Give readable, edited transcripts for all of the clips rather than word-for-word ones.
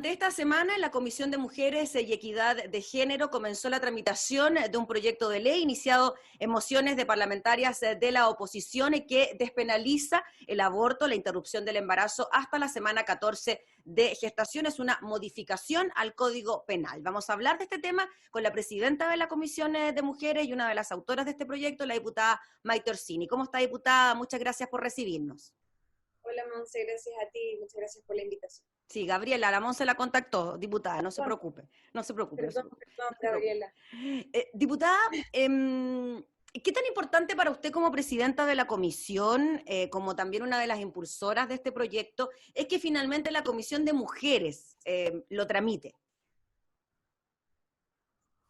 Durante esta semana, la Comisión de Mujeres y Equidad de Género comenzó la tramitación de un proyecto de ley iniciado en mociones de parlamentarias de la oposición que despenaliza el aborto, la interrupción del embarazo hasta la semana 14 de gestación. Es una modificación al Código Penal. Vamos a hablar de este tema con la presidenta de la Comisión de Mujeres y una de las autoras de este proyecto, la diputada Maite Orsini. ¿Cómo está, diputada? Muchas gracias por recibirnos. Hola, Monse, gracias a ti, muchas gracias por la invitación. Sí, Gabriela, la Monse la contactó, diputada, no se preocupe, no se preocupe, no se Perdón, preocupe. perdón, No se preocupe. Gabriela. Diputada, ¿qué tan importante para usted como presidenta de la comisión, como también una de las impulsoras de este proyecto, es que finalmente la Comisión de Mujeres lo tramite?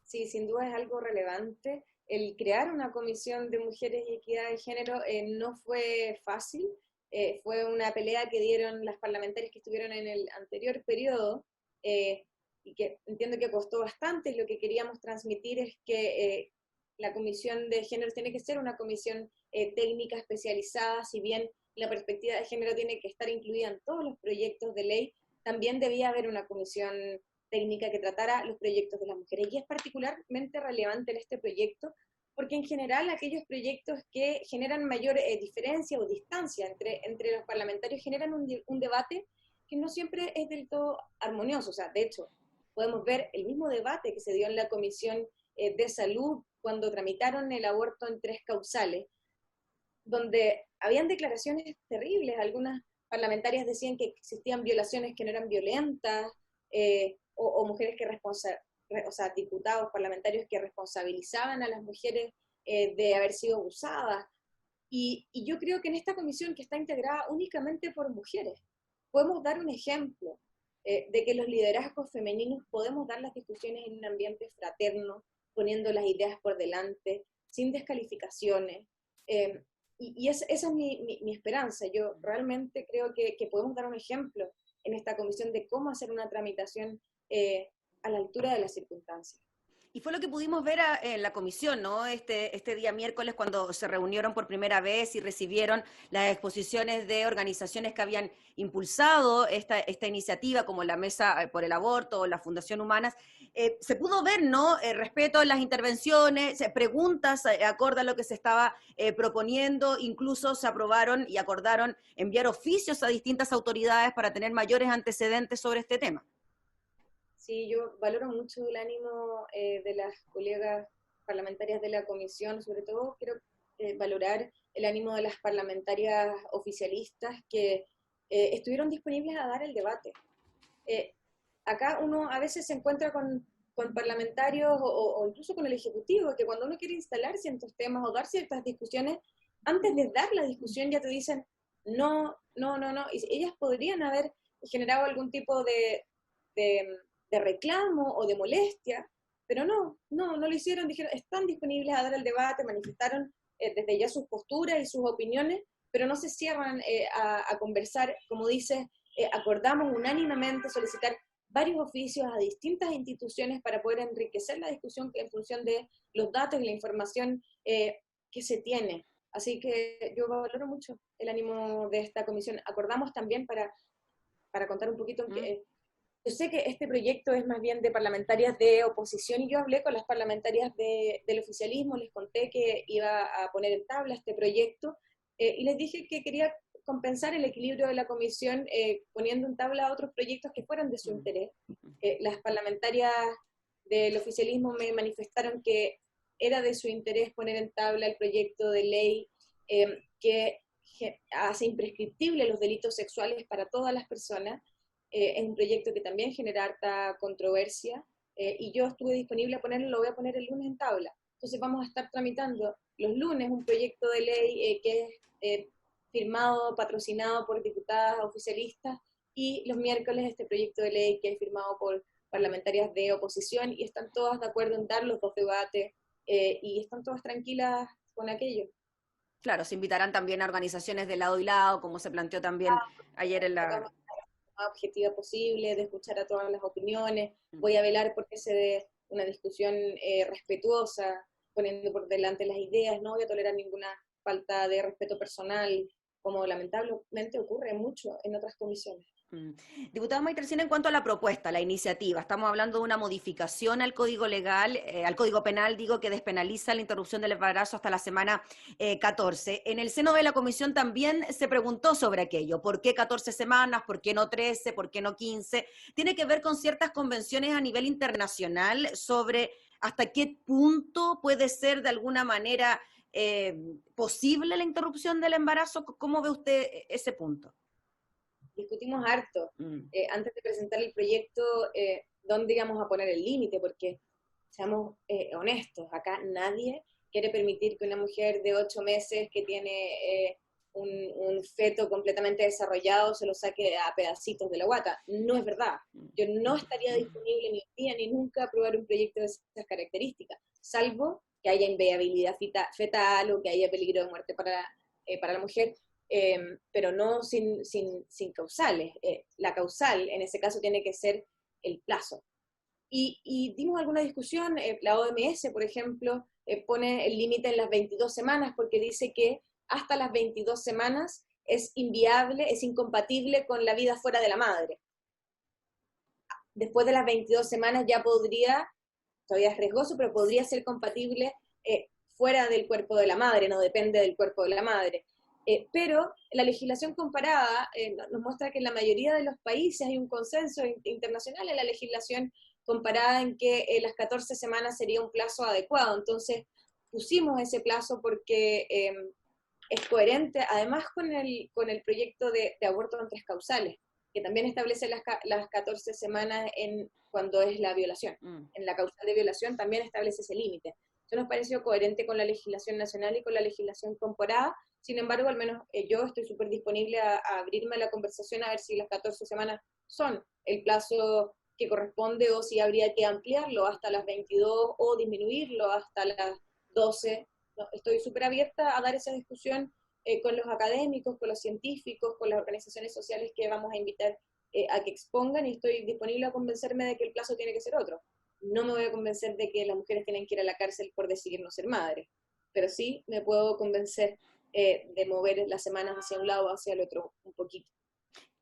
Sí, sin duda es algo relevante. El crear una comisión de mujeres y equidad de género no fue fácil. Fue una pelea que dieron las parlamentarias que estuvieron en el anterior periodo y que entiendo que costó bastante. Lo que queríamos transmitir es que la comisión de género tiene que ser una comisión técnica especializada, si bien la perspectiva de género tiene que estar incluida en todos los proyectos de ley, también debía haber una comisión técnica que tratara los proyectos de las mujeres. Y es particularmente relevante en este proyecto porque en general aquellos proyectos que generan mayor diferencia o distancia entre los parlamentarios generan un debate que no siempre es del todo armonioso. O sea, de hecho, podemos ver el mismo debate que se dio en la Comisión de Salud cuando tramitaron el aborto en 3 causales, donde habían declaraciones terribles. Algunas parlamentarias decían que existían violaciones que no eran violentas, o mujeres que o sea, diputados, parlamentarios que responsabilizaban a las mujeres de haber sido abusadas. Y yo creo que en esta comisión, que está integrada únicamente por mujeres, podemos dar un ejemplo de que los liderazgos femeninos podemos dar las discusiones en un ambiente fraterno, poniendo las ideas por delante, sin descalificaciones. Esa es mi esperanza. Yo realmente creo que podemos dar un ejemplo en esta comisión de cómo hacer una tramitación a la altura de las circunstancias. Y fue lo que pudimos ver en la comisión, ¿no? Este día miércoles, cuando se reunieron por primera vez y recibieron las exposiciones de organizaciones que habían impulsado esta iniciativa, como la Mesa por el Aborto o la Fundación Humanas. Se pudo ver, ¿no? Respeto en las intervenciones, preguntas acorde a lo que se estaba proponiendo, incluso se aprobaron y acordaron enviar oficios a distintas autoridades para tener mayores antecedentes sobre este tema. Sí, yo valoro mucho el ánimo de las colegas parlamentarias de la comisión, sobre todo quiero valorar el ánimo de las parlamentarias oficialistas que estuvieron disponibles a dar el debate. Eh, Acá uno a veces se encuentra con parlamentarios o incluso con el Ejecutivo, que cuando uno quiere instalar ciertos temas o dar ciertas discusiones, antes de dar la discusión ya te dicen no, no, no, no, y ellas podrían haber generado algún tipo de, de reclamo o de molestia, pero no lo hicieron, dijeron, están disponibles a dar el debate, manifestaron desde ya sus posturas y sus opiniones, pero no se cierran a conversar, como dices, acordamos unánimemente solicitar varios oficios a distintas instituciones para poder enriquecer la discusión en función de los datos y la información que se tiene. Así que yo valoro mucho el ánimo de esta comisión. Acordamos también, para contar un poquito, yo sé que este proyecto es más bien de parlamentarias de oposición y yo hablé con las parlamentarias del oficialismo, les conté que iba a poner en tabla este proyecto y les dije que quería compensar el equilibrio de la comisión poniendo en tabla otros proyectos que fueran de su interés. Las parlamentarias del oficialismo me manifestaron que era de su interés poner en tabla el proyecto de ley que hace imprescriptible los delitos sexuales para todas las personas. Es un proyecto que también genera harta controversia y yo estuve disponible a ponerlo, lo voy a poner el lunes en tabla. Entonces vamos a estar tramitando los lunes un proyecto de ley que es firmado, patrocinado por diputadas oficialistas y los miércoles este proyecto de ley que es firmado por parlamentarias de oposición y están todas de acuerdo en dar los 2 debates y están todas tranquilas con aquello. Claro, se invitarán también a organizaciones de lado y lado, como se planteó también ayer en la... Más objetiva posible, de escuchar a todas las opiniones. Voy a velar porque se dé una discusión respetuosa, poniendo por delante las ideas. No voy a tolerar ninguna falta de respeto personal, como lamentablemente ocurre mucho en otras comisiones. Mm. Diputada Maitracina, en cuanto a la propuesta, la iniciativa, estamos hablando de una modificación al Código Legal, al Código Penal, digo, que despenaliza la interrupción del embarazo hasta la semana 14. En el seno de la comisión también se preguntó sobre aquello, ¿por qué 14 semanas? ¿Por qué no 13? ¿Por qué no 15? Tiene que ver con ciertas convenciones a nivel internacional sobre hasta qué punto puede ser de alguna manera posible la interrupción del embarazo. ¿Cómo ve usted ese punto? Discutimos harto Mm. antes de presentar el proyecto dónde íbamos a poner el límite, porque seamos honestos, acá nadie quiere permitir que una mujer de 8 meses que tiene un feto completamente desarrollado se lo saque a pedacitos de la guata. No es verdad. Yo no estaría disponible ni hoy día ni nunca a aprobar un proyecto de esas características, salvo que haya inviabilidad fetal o que haya peligro de muerte para la mujer, pero no sin causales. La causal en ese caso tiene que ser el plazo. Y dimos alguna discusión, la OMS, por ejemplo, pone el límite en las 22 semanas porque dice que hasta las 22 semanas es inviable, es incompatible con la vida fuera de la madre. Después de las 22 semanas ya podría, todavía es riesgoso, pero podría ser compatible fuera del cuerpo de la madre, no depende del cuerpo de la madre. Pero la legislación comparada nos muestra que en la mayoría de los países hay un consenso internacional en la legislación comparada en que las 14 semanas sería un plazo adecuado. Entonces pusimos ese plazo porque es coherente además con el proyecto de aborto en 3 causales, que también establece las 14 semanas cuando es la violación. En la causal de violación también establece ese límite. Eso nos pareció coherente con la legislación nacional y con la legislación comparada. Sin embargo, al menos yo estoy súper disponible a abrirme a la conversación a ver si las 14 semanas son el plazo que corresponde o si habría que ampliarlo hasta las 22 o disminuirlo hasta las 12. No, estoy súper abierta a dar esa discusión con los académicos, con los científicos, con las organizaciones sociales que vamos a invitar a que expongan, y estoy disponible a convencerme de que el plazo tiene que ser otro. No me voy a convencer de que las mujeres tienen que ir a la cárcel por decidir no ser madres, pero sí me puedo convencer de mover las semanas hacia un lado o hacia el otro un poquito.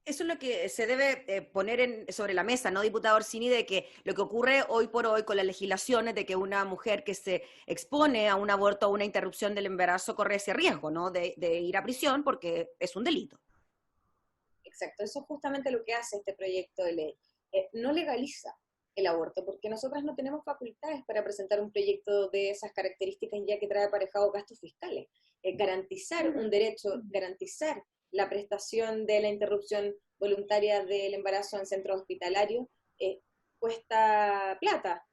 Eso es lo que se debe poner sobre la mesa, ¿no, diputado Orsini? De que lo que ocurre hoy por hoy con las legislaciones, de que una mujer que se expone a un aborto o una interrupción del embarazo corre ese riesgo, ¿no? De ir a prisión porque es un delito. Exacto, eso es justamente lo que hace este proyecto de ley. No legaliza el aborto, porque nosotras no tenemos facultades para presentar un proyecto de esas características ya que trae aparejado gastos fiscales. Garantizar un derecho, garantizar la prestación de la interrupción voluntaria del embarazo en centros hospitalarios cuesta plata.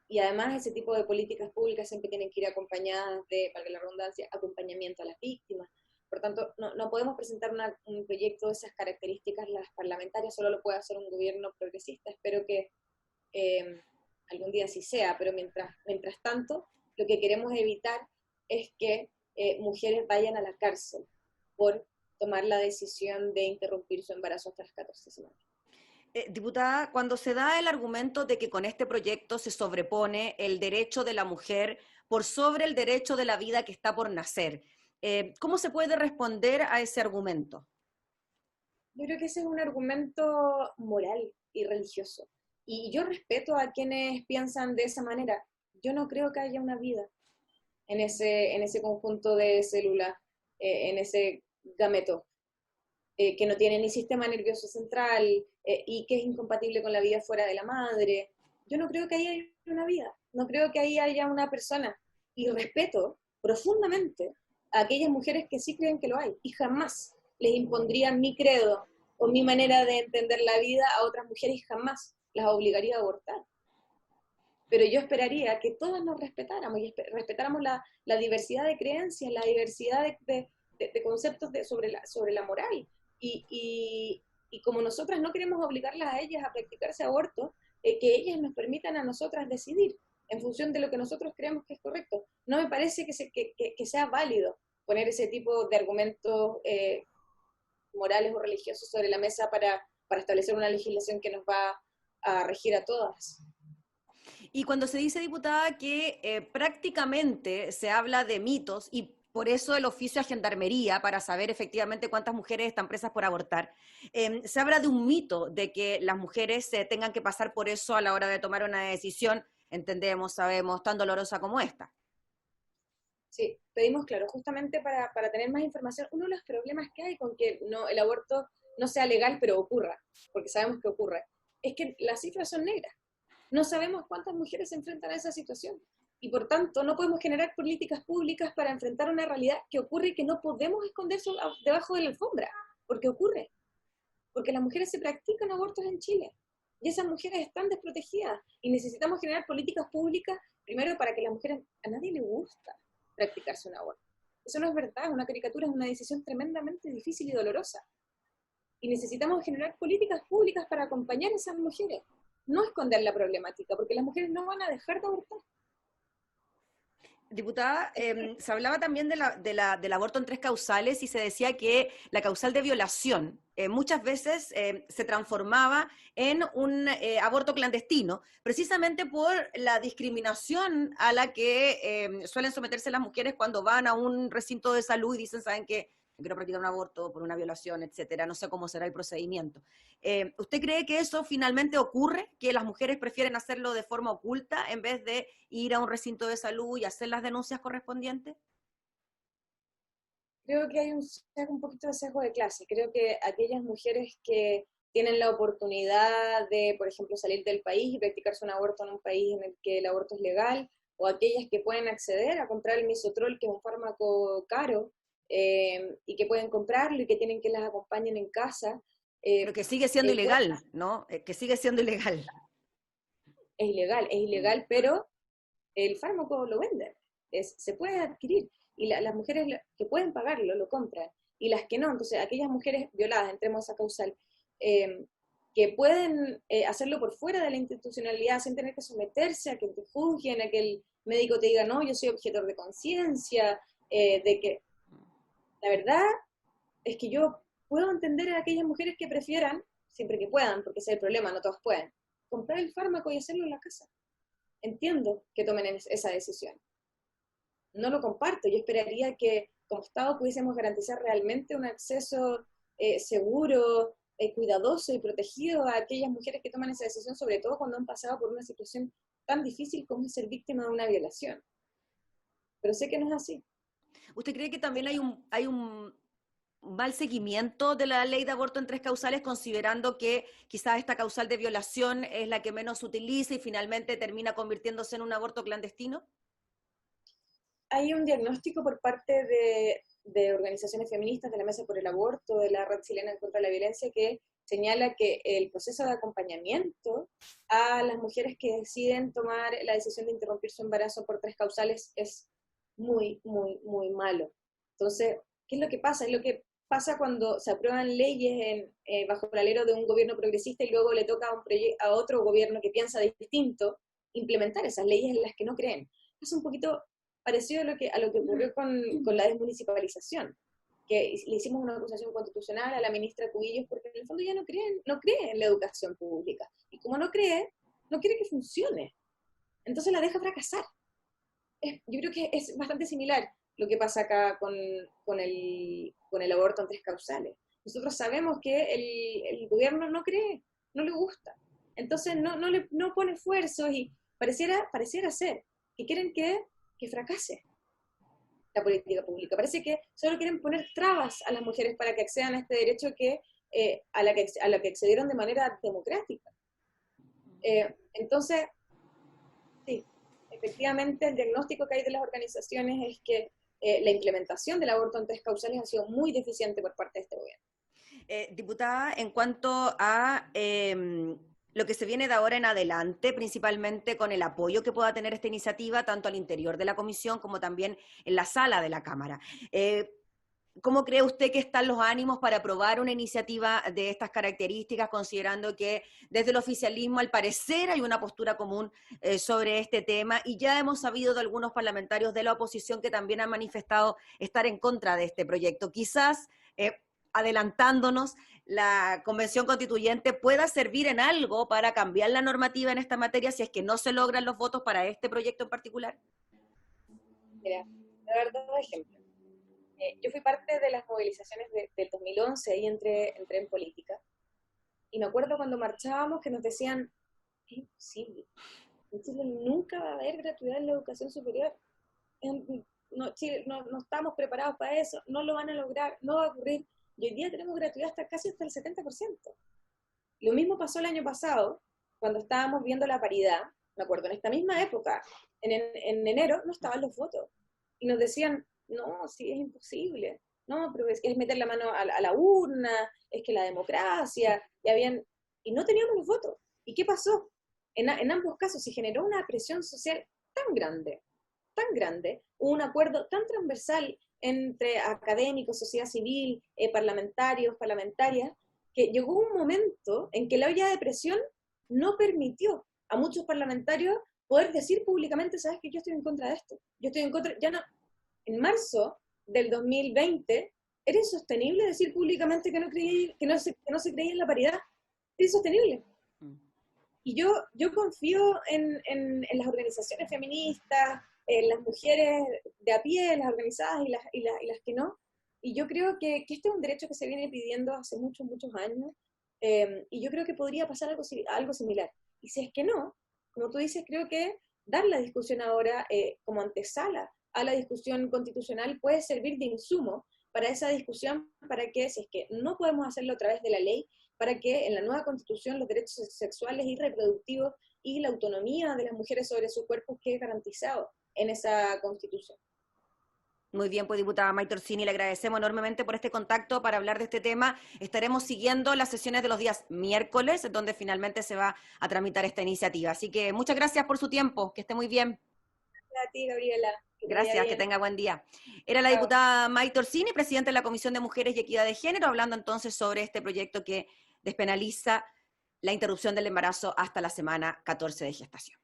Y además ese tipo de políticas públicas siempre tienen que ir acompañadas de, para la redundancia, acompañamiento a las víctimas. Por tanto, no podemos presentar un proyecto de esas características las parlamentarias, solo lo puede hacer un gobierno progresista. Espero que algún día sí sea, pero mientras tanto, lo que queremos evitar es que mujeres vayan a la cárcel por tomar la decisión de interrumpir su embarazo hasta las 14 semanas. Diputada, cuando se da el argumento de que con este proyecto se sobrepone el derecho de la mujer por sobre el derecho de la vida que está por nacer, ¿cómo se puede responder a ese argumento? Yo creo que ese es un argumento moral y religioso. Y yo respeto a quienes piensan de esa manera. Yo no creo que haya una vida en ese conjunto de células, en ese gameto, que no tiene ni sistema nervioso central y que es incompatible con la vida fuera de la madre. Yo no creo que ahí haya una vida, no creo que ahí haya una persona. Y respeto profundamente a aquellas mujeres que sí creen que lo hay, y jamás les impondría mi credo o mi manera de entender la vida a otras mujeres, y jamás las obligaría a abortar. Pero yo esperaría que todas nos respetáramos y respetáramos la diversidad de creencias, la diversidad de conceptos sobre la moral. Y como nosotras no queremos obligarlas a ellas a practicarse aborto, que ellas nos permitan a nosotras decidir en función de lo que nosotros creemos que es correcto. No me parece que sea válido poner ese tipo de argumentos morales o religiosos sobre la mesa para establecer una legislación que nos va a regir a todas. Y cuando se dice, diputada, que prácticamente se habla de mitos, y por eso el oficio a Gendarmería, para saber efectivamente cuántas mujeres están presas por abortar. Se habla de un mito de que las mujeres tengan que pasar por eso a la hora de tomar una decisión, entendemos, sabemos, tan dolorosa como esta. Sí, pedimos, claro, justamente para tener más información. Uno de los problemas que hay con que no, el aborto no sea legal, pero ocurra, porque sabemos que ocurre, es que las cifras son negras. No sabemos cuántas mujeres se enfrentan a esa situación. Y por tanto, no podemos generar políticas públicas para enfrentar una realidad que ocurre y que no podemos esconder debajo de la alfombra, porque ocurre. Porque las mujeres se practican abortos en Chile. Y esas mujeres están desprotegidas. Y necesitamos generar políticas públicas, primero para que las mujeres, a nadie le gusta practicarse un aborto. Eso no es verdad, una caricatura es una decisión tremendamente difícil y dolorosa. Y necesitamos generar políticas públicas para acompañar a esas mujeres, no esconder la problemática, porque las mujeres no van a dejar de abortar. Diputada, se hablaba también del aborto en tres causales y se decía que la causal de violación muchas veces se transformaba en un aborto clandestino, precisamente por la discriminación a la que suelen someterse las mujeres cuando van a un recinto de salud y dicen, ¿saben qué? Quiero practicar un aborto por una violación, etcétera, no sé cómo será el procedimiento. ¿Usted cree que eso finalmente ocurre? ¿Que las mujeres prefieren hacerlo de forma oculta en vez de ir a un recinto de salud y hacer las denuncias correspondientes? Creo que hay un poquito de sesgo de clase. Creo que aquellas mujeres que tienen la oportunidad de, por ejemplo, salir del país y practicarse un aborto en un país en el que el aborto es legal, o aquellas que pueden acceder a comprar el misoprol, que es un fármaco caro, y que pueden comprarlo y que tienen que las acompañen en casa. Pero que sigue siendo ilegal, ¿no? Que sigue siendo ilegal. Es ilegal, pero el fármaco lo venden, se puede adquirir, y las mujeres que pueden pagarlo lo compran, y las que no, entonces aquellas mujeres violadas, entremos a esa causal, que pueden hacerlo por fuera de la institucionalidad sin tener que someterse a que te juzguen, a que el médico te diga, no, yo soy objetor de conciencia, de que la verdad es que yo puedo entender a aquellas mujeres que prefieran, siempre que puedan, porque ese es el problema, no todas pueden, comprar el fármaco y hacerlo en la casa. Entiendo que tomen esa decisión. No lo comparto. Yo esperaría que como Estado pudiésemos garantizar realmente un acceso seguro, cuidadoso y protegido a aquellas mujeres que toman esa decisión, sobre todo cuando han pasado por una situación tan difícil como es ser víctima de una violación. Pero sé que no es así. ¿Usted cree que también hay un mal seguimiento de la ley de aborto en tres causales, considerando que quizás esta causal de violación es la que menos se utiliza y finalmente termina convirtiéndose en un aborto clandestino? Hay un diagnóstico por parte de organizaciones feministas, de la Mesa por el Aborto, de la Red Chilena contra la Violencia, que señala que el proceso de acompañamiento a las mujeres que deciden tomar la decisión de interrumpir su embarazo por tres causales es muy, muy, muy malo. Entonces, ¿qué es lo que pasa? Es lo que pasa cuando se aprueban leyes bajo el alero de un gobierno progresista y luego le toca a otro gobierno que piensa distinto implementar esas leyes en las que no creen. Es un poquito parecido a lo que ocurrió con la desmunicipalización, que le hicimos una acusación constitucional a la ministra Cubillos porque en el fondo ya no cree en la educación pública. Y como no cree, no quiere que funcione. Entonces la deja fracasar. Yo creo que es bastante similar lo que pasa acá con el aborto en tres causales. Nosotros sabemos que el gobierno no cree, no le gusta. Entonces no pone esfuerzos y pareciera ser que quieren que fracase la política pública. Parece que solo quieren poner trabas a las mujeres para que accedan a este derecho a la que accedieron de manera democrática. Entonces, sí, efectivamente el diagnóstico que hay de las organizaciones es que la implementación del aborto en tres causales ha sido muy deficiente por parte de este gobierno. Diputada, en cuanto a lo que se viene de ahora en adelante, principalmente con el apoyo que pueda tener esta iniciativa, tanto al interior de la comisión como también en la sala de la Cámara. ¿Cómo cree usted que están los ánimos para aprobar una iniciativa de estas características, considerando que desde el oficialismo al parecer hay una postura común sobre este tema y ya hemos sabido de algunos parlamentarios de la oposición que también han manifestado estar en contra de este proyecto? Quizás adelantándonos, la Convención Constituyente pueda servir en algo para cambiar la normativa en esta materia si es que no se logran los votos para este proyecto en particular? Mira, voy a dar dos ejemplos. Yo fui parte de las movilizaciones del 2011, ahí entré en política. Y me acuerdo cuando marchábamos que nos decían, es imposible, en Chile nunca va a haber gratuidad en la educación superior. No, Chile, no estamos preparados para eso, no lo van a lograr, no va a ocurrir. Y hoy día tenemos gratuidad casi hasta el 70%. Lo mismo pasó el año pasado, cuando estábamos viendo la paridad, me acuerdo, en esta misma época, en enero, no estaban los votos. Y nos decían, no, sí, es imposible. No, pero es meter la mano a la urna, es que la democracia, y no teníamos los votos. ¿Y qué pasó? En ambos casos se generó una presión social tan grande, un acuerdo tan transversal entre académicos, sociedad civil, parlamentarios, parlamentarias, que llegó un momento en que la olla de presión no permitió a muchos parlamentarios poder decir públicamente, sabes que yo estoy en contra de esto, yo estoy en contra, ya no, en marzo del 2020, ¿era insostenible decir públicamente que no se creía en la paridad? ¿Es insostenible? Y yo confío en las organizaciones feministas, en las mujeres de a pie, las organizadas y las que no. Y yo creo que este es un derecho que se viene pidiendo hace muchos, muchos años. Y yo creo que podría pasar algo similar. Y si es que no, como tú dices, creo que dar la discusión ahora como antesala a la discusión constitucional puede servir de insumo para esa discusión, para que, si es que no podemos hacerlo a través de la ley, para que en la nueva constitución los derechos sexuales y reproductivos y la autonomía de las mujeres sobre su cuerpo quede garantizado en esa constitución. Muy bien, pues diputada Mayta Orsini, le agradecemos enormemente por este contacto para hablar de este tema. Estaremos siguiendo las sesiones de los días miércoles, donde finalmente se va a tramitar esta iniciativa. Así que muchas gracias por su tiempo, que esté muy bien. Gracias a ti, Gabriela. Gracias, que tenga buen día. Era la Chao. diputada Mayta Orsini, presidenta de la Comisión de Mujeres y Equidad de Género, hablando entonces sobre este proyecto que despenaliza la interrupción del embarazo hasta la semana 14 de gestación.